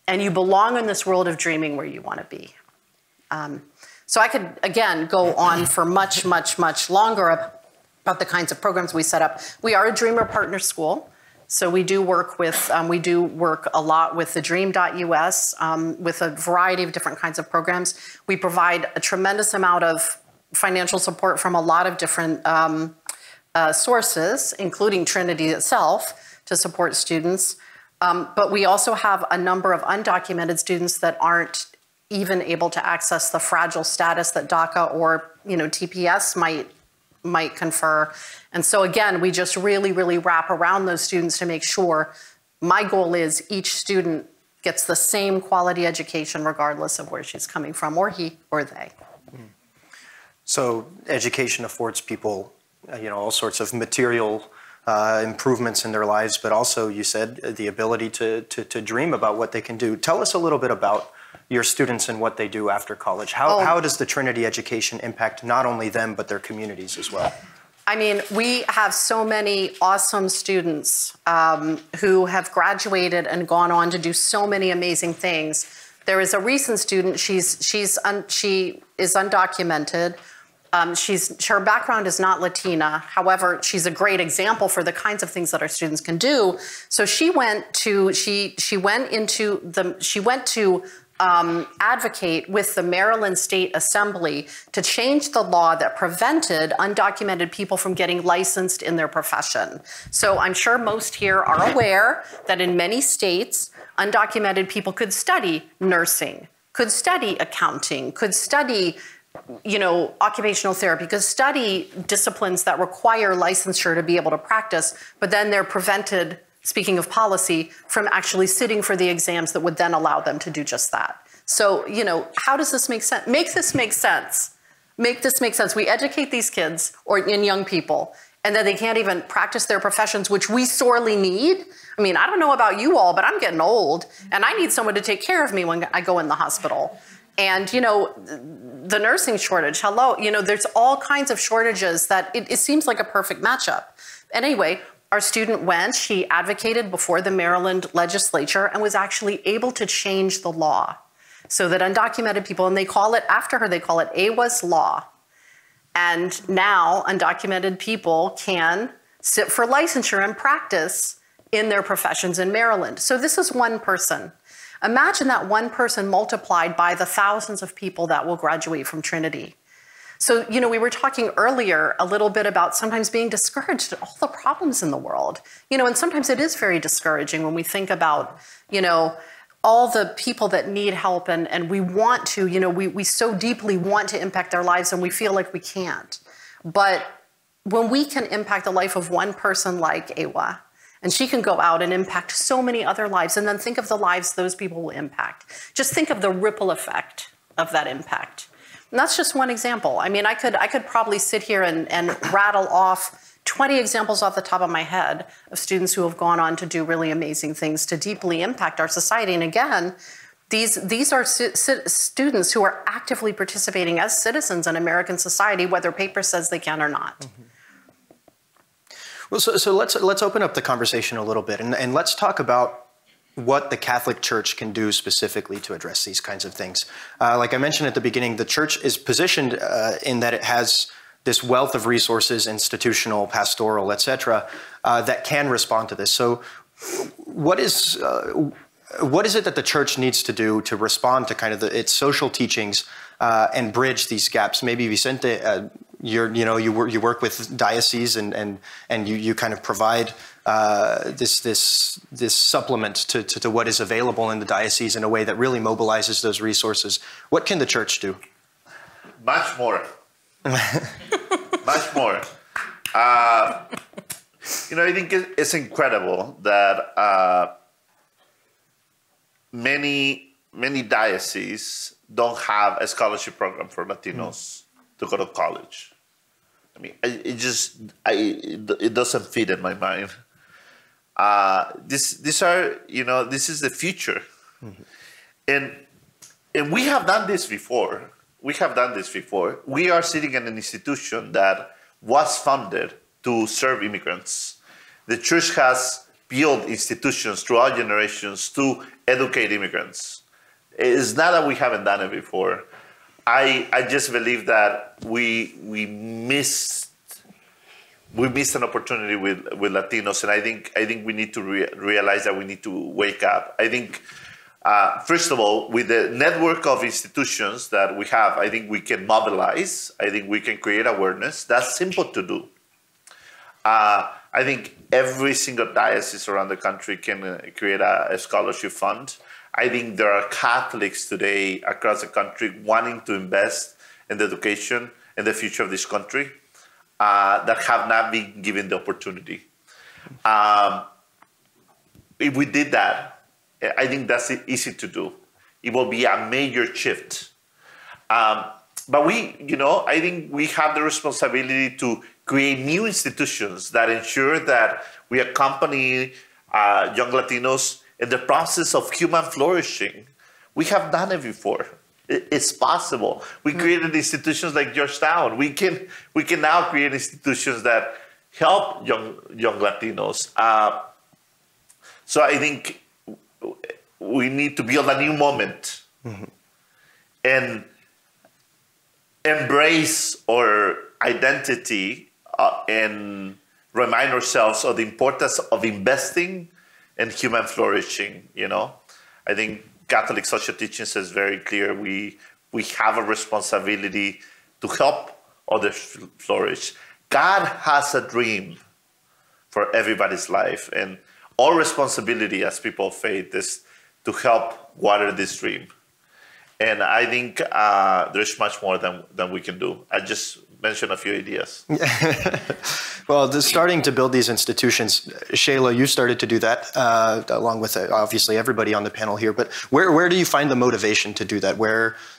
and you belong in this world of dreaming where you want to be. So I could, again, go on for much, much, much longer about the kinds of programs we set up. We are a Dreamer Partner School, so we do work with, a lot with the Dream.us, with a variety of different kinds of programs. We provide a tremendous amount of financial support from a lot of different sources, including Trinity itself, to support students. But we also have a number of undocumented students that aren't even able to access the fragile status that DACA or TPS might confer. And so again, we just really, really wrap around those students to make sure, my goal is each student gets the same quality education regardless of where she's coming from, or he or they. So education affords people all sorts of material improvements in their lives, but also, you said, the ability to dream about what they can do. Tell us a little bit about your students and what they do after college. How does the Trinity education impact not only them, but their communities as well? I mean, we have so many awesome students who have graduated and gone on to do so many amazing things. There is a recent student, she is undocumented. Her background is not Latina. However, she's a great example for the kinds of things that our students can do. So she went to advocate with the Maryland State Assembly to change the law that prevented undocumented people from getting licensed in their profession. So I'm sure most here are aware that in many states, undocumented people could study nursing, could study accounting, could study occupational therapy, could study disciplines that require licensure to be able to practice, but then they're prevented, speaking of policy, from actually sitting for the exams that would then allow them to do just that. So, how does this make sense? Make this make sense. Make this make sense. We educate these kids and young people, and then they can't even practice their professions, which we sorely need. I mean, I don't know about you all, but I'm getting old, and I need someone to take care of me when I go in the hospital. And, the nursing shortage, hello, there's all kinds of shortages that it seems like a perfect matchup. Anyway, our student went, she advocated before the Maryland legislature and was actually able to change the law so that undocumented people, and they call it, after her, they call it AWA's Law. And now undocumented people can sit for licensure and practice in their professions in Maryland. So this is one person. Imagine that one person multiplied by the thousands of people that will graduate from Trinity. So, you know, we were talking earlier a little bit about sometimes being discouraged at all the problems in the world. You know, and sometimes it is very discouraging when we think about, you know, all the people that need help and we want to, you know, we so deeply want to impact their lives and we feel like we can't. But when we can impact the life of one person like AWA, and she can go out and impact so many other lives, and then think of the lives those people will impact. Just think of the ripple effect of that impact. And that's just one example. I mean, I could probably sit here and rattle off 20 examples off the top of my head of students who have gone on to do really amazing things to deeply impact our society. And again, these are students who are actively participating as citizens in American society, whether paper says they can or not. Mm-hmm. Well, so let's open up the conversation a little bit, and let's talk about what the Catholic Church can do specifically to address these kinds of things. Like I mentioned at the beginning, the Church is positioned in that it has this wealth of resources, institutional, pastoral, etc., that can respond to this. So what is it that the Church needs to do to respond to kind of its social teachings and bridge these gaps? Maybe Vicente, you work with dioceses and you kind of provide this supplement to what is available in the diocese in a way that really mobilizes those resources. What can the Church do? Much more. Much more. You know, I think it's incredible that many dioceses don't have a scholarship program for Latinos to go to college. I mean, it doesn't fit in my mind. This is the future, and we have done this before. We are sitting in an institution that was funded to serve immigrants. The Church has built institutions throughout generations to educate immigrants. It's not that we haven't done it before. I just believe that we missed an opportunity with Latinos, and I think we need to realize that we need to wake up. I think first of all, with the network of institutions that we have, I think we can mobilize. I think we can create awareness. That's simple to do. I think every single diocese around the country can create a scholarship fund. I think there are Catholics today across the country wanting to invest in the education and the future of this country that have not been given the opportunity. If we did that, I think that's easy to do. It will be a major shift. But I think we have the responsibility to create new institutions that ensure that we accompany young Latinos in the process of human flourishing. We have done it before. It's possible. We created institutions like Georgetown. We can now create institutions that help young Latinos. So I think we need to build a new moment and embrace our identity and remind ourselves of the importance of investing in human flourishing. You know, I think Catholic social teaching says very clear we have a responsibility to help others flourish. God has a dream for everybody's life, and our responsibility as people of faith is to help water this dream. And I think there's much more than we can do. I just mentioned a few ideas. Well, starting to build these institutions, Shayla, you started to do that along with obviously everybody on the panel here. But where do you find the motivation to do that?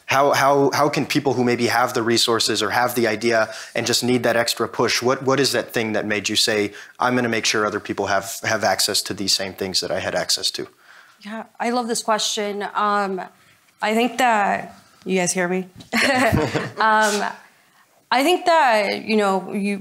How can people who maybe have the resources or have the idea and just need that extra push? What is that thing that made you say, I'm going to make sure other people have access to these same things that I had access to? Yeah, I love this question. I think that, you guys hear me? I think that,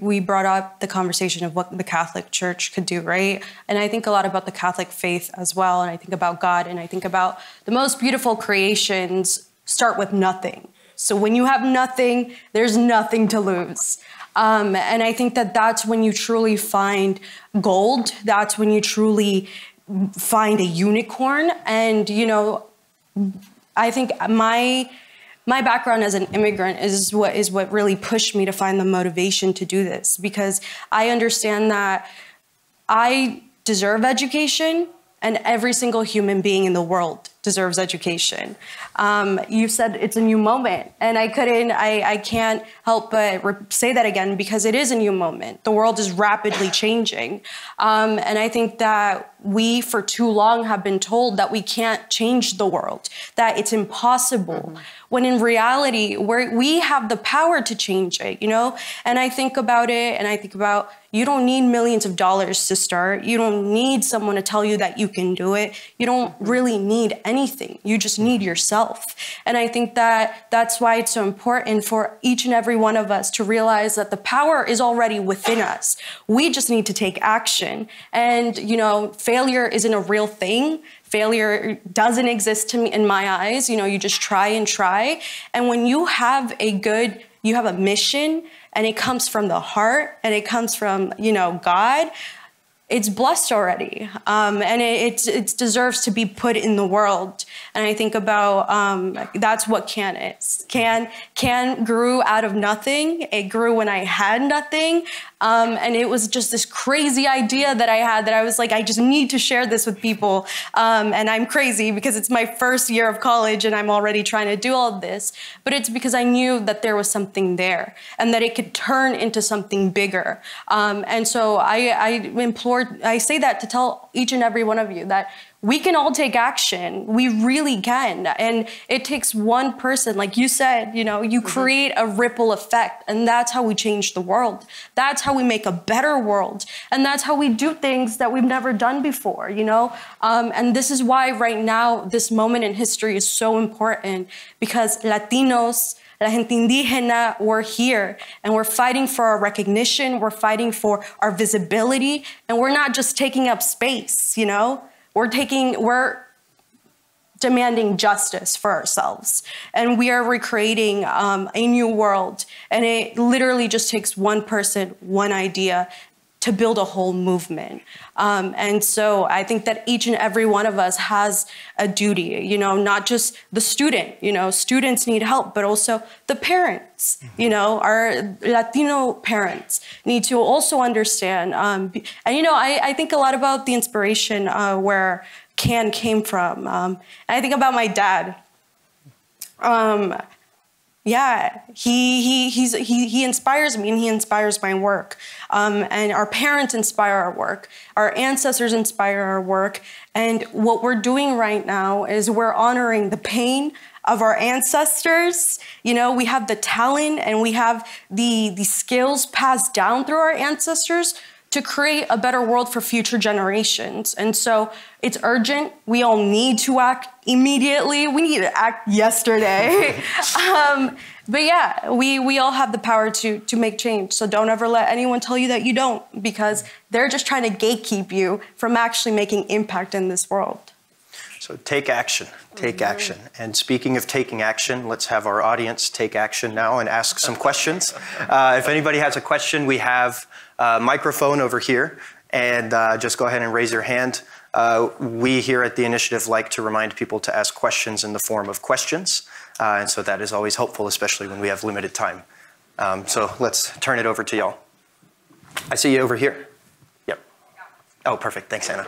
we brought up the conversation of what the Catholic Church could do, right? And I think a lot about the Catholic faith as well. And I think about God, and I think about the most beautiful creations start with nothing. So when you have nothing, there's nothing to lose. And I think that that's when you truly find gold. That's when you truly find a unicorn. And, I think my background as an immigrant is what really pushed me to find the motivation to do this, because I understand that I deserve education, and every single human being in the world deserves education. You said it's a new moment, and I can't help but say that again, because it is a new moment. The world is rapidly changing. And I think that we, for too long, have been told that we can't change the world, that it's impossible, when in reality, we have the power to change it, And I think about it, and I think about, you don't need millions of dollars to start. You don't need someone to tell you that you can do it. You don't really need anything. You just need yourself. And I think that that's why it's so important for each and every one of us to realize that the power is already within us. We just need to take action. And, failure isn't a real thing. Failure doesn't exist to me in my eyes. You just try and try. And when you have you have a mission, and it comes from the heart, and it comes from, God, it's blessed already. And it deserves to be put in the world. And I think about, that's what Can is. Can grew out of nothing. It grew when I had nothing. And it was just this crazy idea that I had, that I was like, I just need to share this with people. And I'm crazy because it's my first year of college and I'm already trying to do all of this. But it's because I knew that there was something there and that it could turn into something bigger. And so I say that to tell each and every one of you that we can all take action. We really can. And it takes one person, like you said, you create a ripple effect, and that's how we change the world. That's how we make a better world. And that's how we do things that we've never done before, And this is why right now, this moment in history is so important, because Latinos, La gente indígena, we're here and we're fighting for our recognition. We're fighting for our visibility, and we're not just taking up space, We're demanding justice for ourselves, and we are recreating a new world. And it literally just takes one person, one idea to build a whole movement. And so I think that each and every one of us has a duty, not just the student, students need help, but also the parents, our Latino parents need to also understand. And, I think a lot about the inspiration where Can came from. And I think about my dad. Yeah, he inspires me, and he inspires my work. And our parents inspire our work. Our ancestors inspire our work. And what we're doing right now is we're honoring the pain of our ancestors. We have the talent and we have the skills passed down through our ancestors to create a better world for future generations. And so it's urgent. We all need to act immediately. We need to act yesterday. But yeah, we all have the power to make change. So don't ever let anyone tell you that you don't, because they're just trying to gatekeep you from actually making impact in this world. So take action, take action. And speaking of taking action, let's have our audience take action now and ask some questions. If anybody has a question, we have a microphone over here, and just go ahead and raise your hand. We here at the initiative like to remind people to ask questions in the form of questions. And so that is always helpful, especially when we have limited time. So let's turn it over to y'all. I see you over here. Yep. Oh, perfect. Thanks, Anna.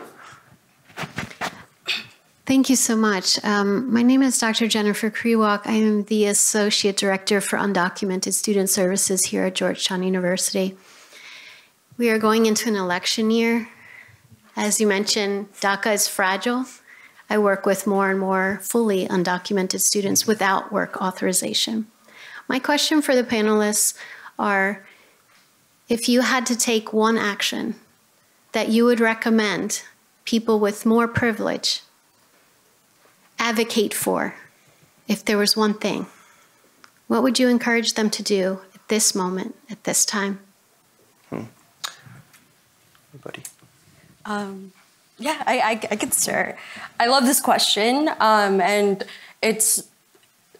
Thank you so much. My name is Dr. Jennifer Kriwak. I am the Associate Director for Undocumented Student Services here at Georgetown University. We are going into an election year. As you mentioned, DACA is fragile. I work with more and more fully undocumented students without work authorization. My question for the panelists are, if you had to take one action that you would recommend people with more privilege advocate for, if there was one thing, what would you encourage them to do this moment, at this time. Anybody? Yeah, I could start. I love this question, and it's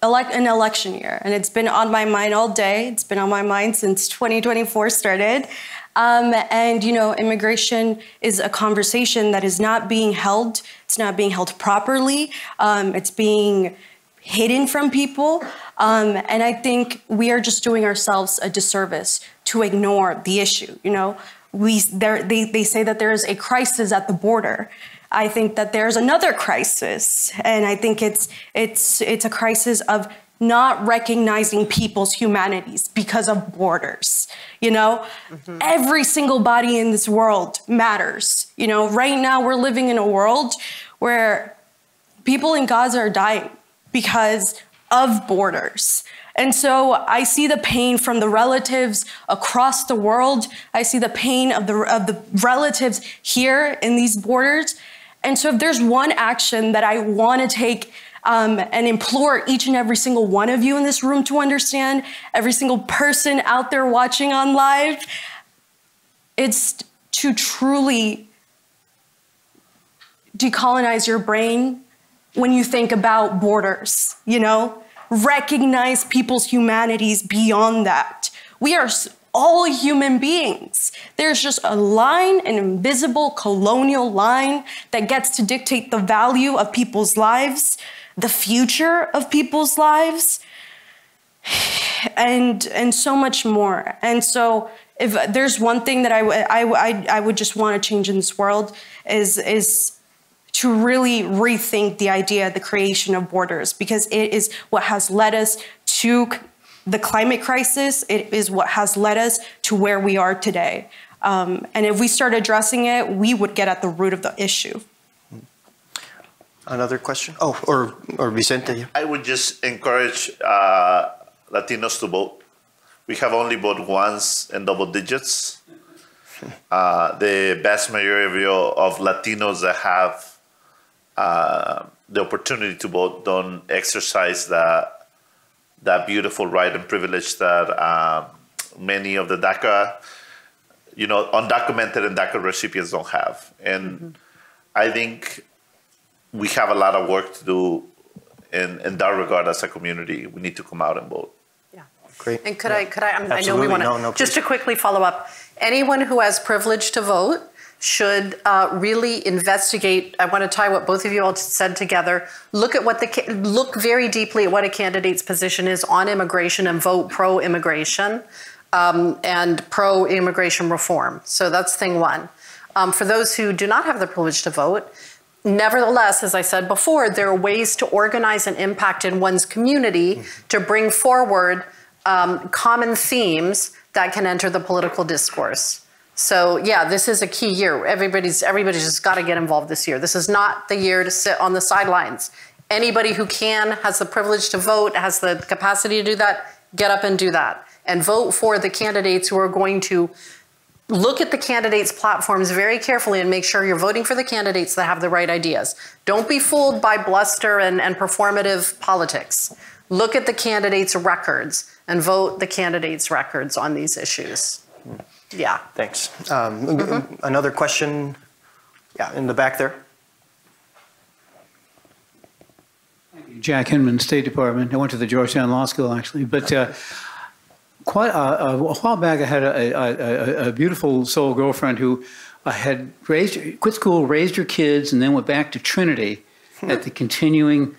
an election year, and it's been on my mind all day. It's been on my mind since 2024 started. And, you know, immigration is a conversation that is not being held. It's not being held properly. It's being hidden from people. And I think we are just doing ourselves a disservice to ignore the issue. You know, they say that there is a crisis at the border. I think that there's another crisis, and I think it's a crisis of not recognizing people's humanities because of borders. You know, every single body in this world matters. You know, right now we're living in a world where people in Gaza are dying because of borders. And so I see the pain from the relatives across the world. I see the pain of the relatives here in these borders. And so if there's one action that I want to take and implore each and every single one of you in this room to understand, every single person out there watching on live, it's to truly decolonize your brain when you think about borders, you know? Recognize people's humanities beyond that. We are all human beings. There's just a line, an invisible colonial line that gets to dictate the value of people's lives, the future of people's lives, and so much more. And so if there's one thing that I would just want to change in this world is to really rethink the idea of the creation of borders, because it is what has led us to the climate crisis. It is what has led us to where we are today. And if we start addressing it, we would get at the root of the issue. Another question? Oh, or Vicente. I would just encourage Latinos to vote. We have only voted once in double digits. The vast majority of Latinos that have the opportunity to vote don't exercise that beautiful right and privilege that many of the DACA, you know, undocumented and DACA recipients don't have. And I think we have a lot of work to do in that regard as a community. We need to come out and vote. Yeah. Great. And I know Absolutely. we want to, No, just to quickly follow up, anyone who has privilege to vote should really investigate. I want to tie what both of you all said together. Look very deeply at what a candidate's position is on immigration and vote pro-immigration and pro-immigration reform. So that's thing one. For those who do not have the privilege to vote, nevertheless, as I said before, there are ways to organize and impact in one's community to bring forward common themes that can enter the political discourse. So yeah, this is a key year. Everybody's just got to get involved this year. This is not the year to sit on the sidelines. Anybody who has the privilege to vote, has the capacity to do that, get up and do that. And vote for the candidates who are going to look at the candidates' platforms very carefully and make sure you're voting for the candidates that have the right ideas. Don't be fooled by bluster and performative politics. Look at the candidates' records and vote the candidates' records on these issues. Yeah. Thanks. Another question? Yeah, in the back there. Jack Hinman, State Department. I went to the Georgetown Law School, actually. But quite a while back, I had a beautiful soul girlfriend who had quit school, raised her kids, and then went back to Trinity at the continuing.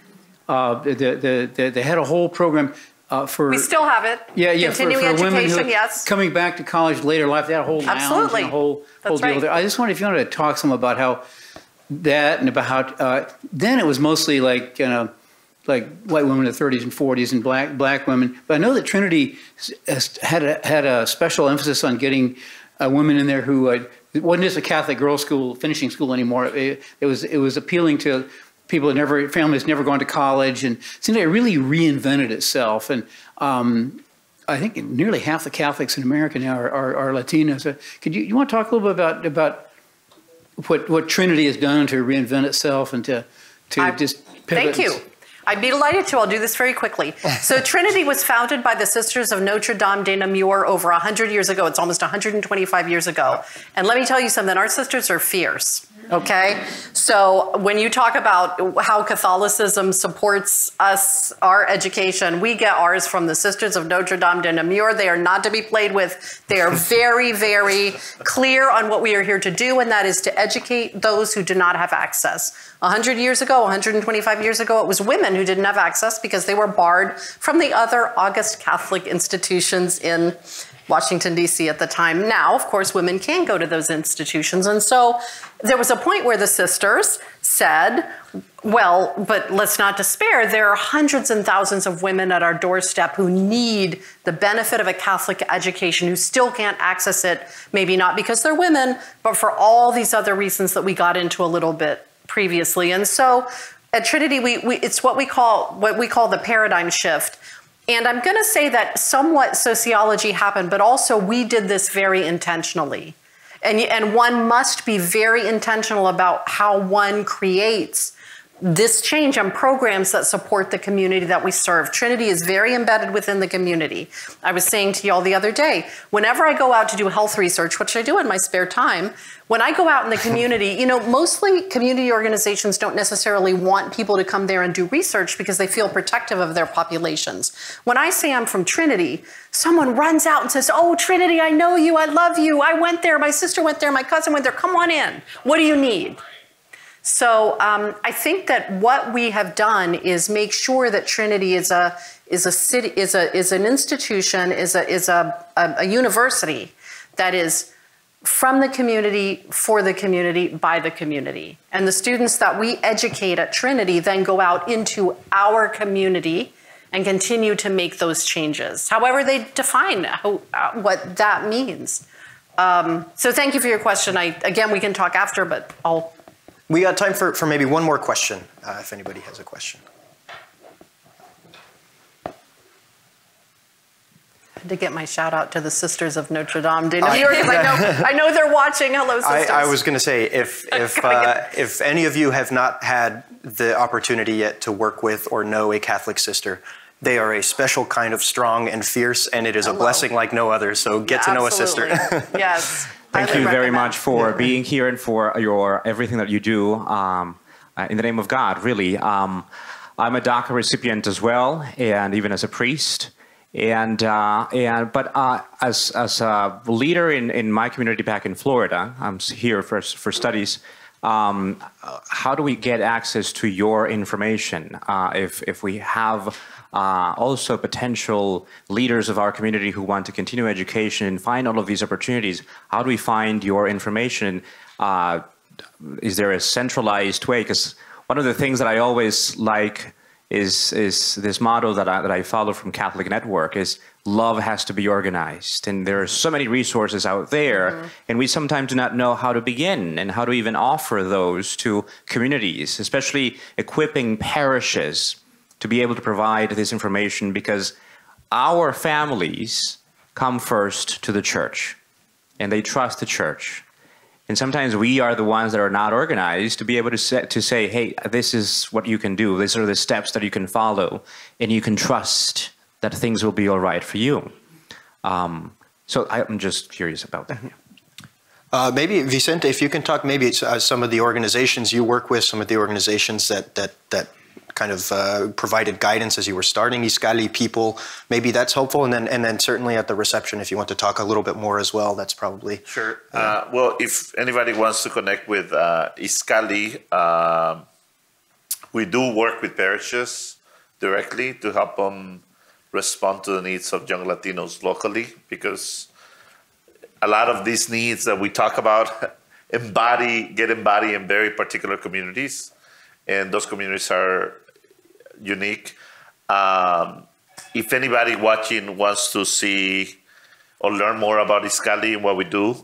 They had a whole program. We still have it. Yeah, Continuing for women education, who yes. Coming back to college later in life, they had a whole lounge Absolutely. and a whole That's deal right. there. I just wondered if you wanted to talk some about how that and about how then it was mostly like like white women in the 30s and 40s and black women. But I know that Trinity had a special emphasis on getting women in there who it wasn't just a Catholic girls' school, finishing school anymore. It was appealing to people families never gone to college, and it seemed like it really reinvented itself. And I think nearly half the Catholics in America now are Latinos. Could you want to talk a little bit about what Trinity has done to reinvent itself and to just pivot? Thank you. I'd be delighted to. I'll do this very quickly. So Trinity was founded by the Sisters of Notre Dame de Namur over 100 years ago. It's almost 125 years ago. And let me tell you something, our sisters are fierce. Okay, so when you talk about how Catholicism supports us, our education, we get ours from the Sisters of Notre Dame de Namur. They are not to be played with. They are very, very clear on what we are here to do, and that is to educate those who do not have access. 100 years ago, 125 years ago, it was women who didn't have access because they were barred from the other august Catholic institutions in Washington, D.C. at the time. Now, of course, women can go to those institutions. And so there was a point where the sisters said, well, but let's not despair. There are hundreds and thousands of women at our doorstep who need the benefit of a Catholic education, who still can't access it, maybe not because they're women, but for all these other reasons that we got into a little bit previously. And so at Trinity, it's what we call the paradigm shift. And I'm going to say that somewhat sociology happened, but also we did this very intentionally. And one must be very intentional about how one creates this change and programs that support the community that we serve. Trinity is very embedded within the community. I was saying to y'all the other day, whenever I go out to do health research, which I do in my spare time, when I go out in the community, you know, mostly community organizations don't necessarily want people to come there and do research because they feel protective of their populations. When I say I'm from Trinity, someone runs out and says, oh, Trinity, I know you, I love you, I went there, my sister went there, my cousin went there, come on in. What do you need? So I think that what we have done is make sure that Trinity is an institution, is a university that is from the community, for the community, by the community. And the students that we educate at Trinity then go out into our community and continue to make those changes, however they define what that means. So thank you for your question. Again, we can talk after, but We got time for maybe one more question, if anybody has a question. To get my shout out to the Sisters of Notre Dame de Namur, because I know they're watching. Hello, sisters. I was going to say, if any of you have not had the opportunity yet to work with or know a Catholic sister, they are a special kind of strong and fierce, and it is a blessing like no other. So get to know a sister. Yes. Thank you very much for being here and for everything that you do in the name of God, really. I'm a DACA recipient as well, and even as a priest. But as a leader in my community back in Florida, I'm here for studies. How do we get access to your information? If we have also potential leaders of our community who want to continue education and find all of these opportunities, how do we find your information? Is there a centralized way? Because one of the things that I always like is this motto that I follow from Catholic Network is love has to be organized. And there are so many resources out there, and we sometimes do not know how to begin and how to even offer those to communities, especially equipping parishes to be able to provide this information, because our families come first to the church and they trust the church. And sometimes we are the ones that are not organized to be able to say, hey, this is what you can do. These are the steps that you can follow, and you can trust that things will be all right for you. So I'm just curious about that. Maybe, Vicente, if you can talk maybe some of the organizations you work with, some of the organizations that kind of provided guidance as you were starting Iskali people. Maybe that's helpful, and then certainly at the reception, if you want to talk a little bit more as well, that's probably sure. Well, if anybody wants to connect with Iskali, we do work with parishes directly to help them respond to the needs of young Latinos locally, because a lot of these needs that we talk about get embodied in very particular communities. And those communities are unique. If anybody watching wants to see or learn more about Iskali and what we do,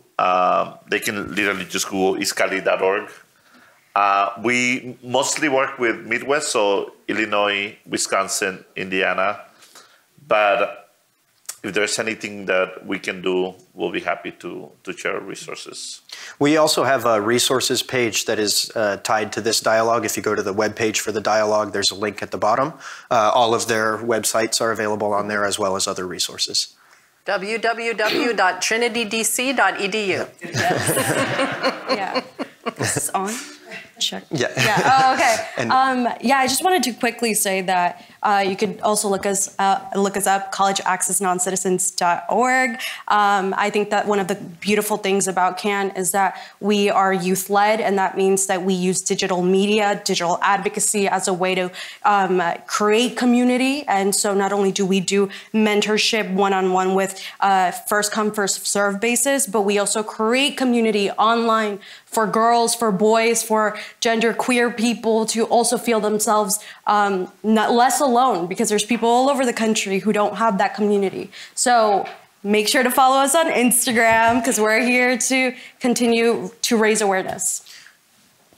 they can literally just Google iskali.org. We mostly work with Midwest, so Illinois, Wisconsin, Indiana. But if there's anything that we can do, we'll be happy to share resources. We also have a resources page that is tied to this dialogue. If you go to the webpage for the dialogue, there's a link at the bottom. All of their websites are available on there, as well as other resources. www.trinitydc.edu. Yeah. This is on? Check. Yeah. Oh, okay. Yeah, I just wanted to quickly say that you could also look us up, collegeaccessnoncitizens.org. I think that one of the beautiful things about CAN is that we are youth-led, and that means that we use digital media, digital advocacy as a way to create community. And so not only do we do mentorship one-on-one with first come, first serve basis, but we also create community online for girls, for boys, for gender queer people to also feel themselves not less alone, because there's people all over the country who don't have that community. So make sure to follow us on Instagram, because we're here to continue to raise awareness.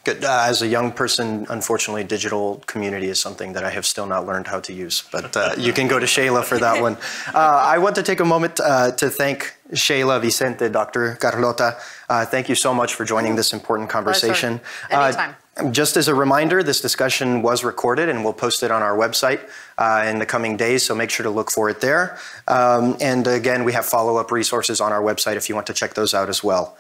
Good. As a young person, unfortunately, digital community is something that I have still not learned how to use, but you can go to Shayla for that one. I want to take a moment to thank Shayla, Vicente, Dr. Carlota. Thank you so much for joining this important conversation. Anytime. Just as a reminder, this discussion was recorded and we'll post it on our website in the coming days, so make sure to look for it there. And again, we have follow-up resources on our website if you want to check those out as well.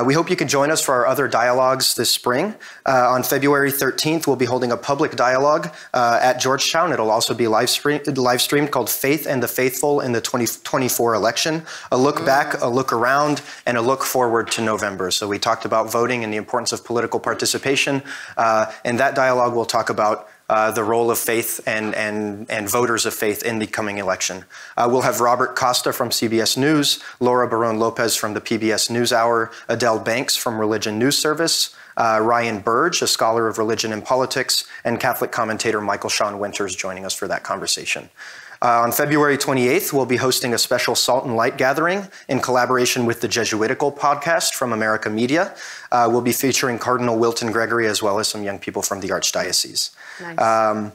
We hope you can join us for our other dialogues this spring. On February 13th, we'll be holding a public dialogue at Georgetown. It'll also be live streamed called Faith and the Faithful in the 2024 election. A look back, a look around, and a look forward to November. So we talked about voting and the importance of political participation. And that dialogue will talk about the role of faith and voters of faith in the coming election. We'll have Robert Costa from CBS News, Laura Barón Lopez from the PBS NewsHour, Adele Banks from Religion News Service, Ryan Burge, a scholar of religion and politics, and Catholic commentator Michael Sean Winters joining us for that conversation. On February 28th, we'll be hosting a special Salt and Light gathering in collaboration with the Jesuitical podcast from America Media. We'll be featuring Cardinal Wilton Gregory as well as some young people from the Archdiocese. Nice.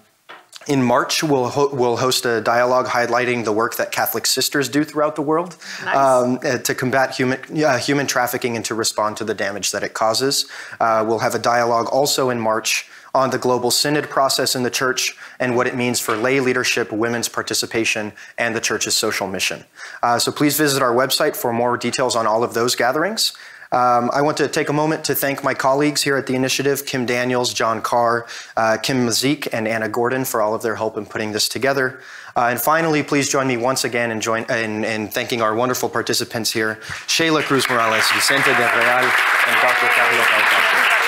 In March, we'll host a dialogue highlighting the work that Catholic sisters do throughout the world. Nice. To combat human trafficking and to respond to the damage that it causes. We'll have a dialogue also in March on the global synod process in the church and what it means for lay leadership, women's participation, and the church's social mission. So please visit our website for more details on all of those gatherings. I want to take a moment to thank my colleagues here at the initiative, Kim Daniels, John Carr, Kim Mazik, and Anna Gordon for all of their help in putting this together. And finally, please join me once again in thanking our wonderful participants here, Shayla Cruz Morales, Vicente Del Real, and Dr. Carlota Alcántara.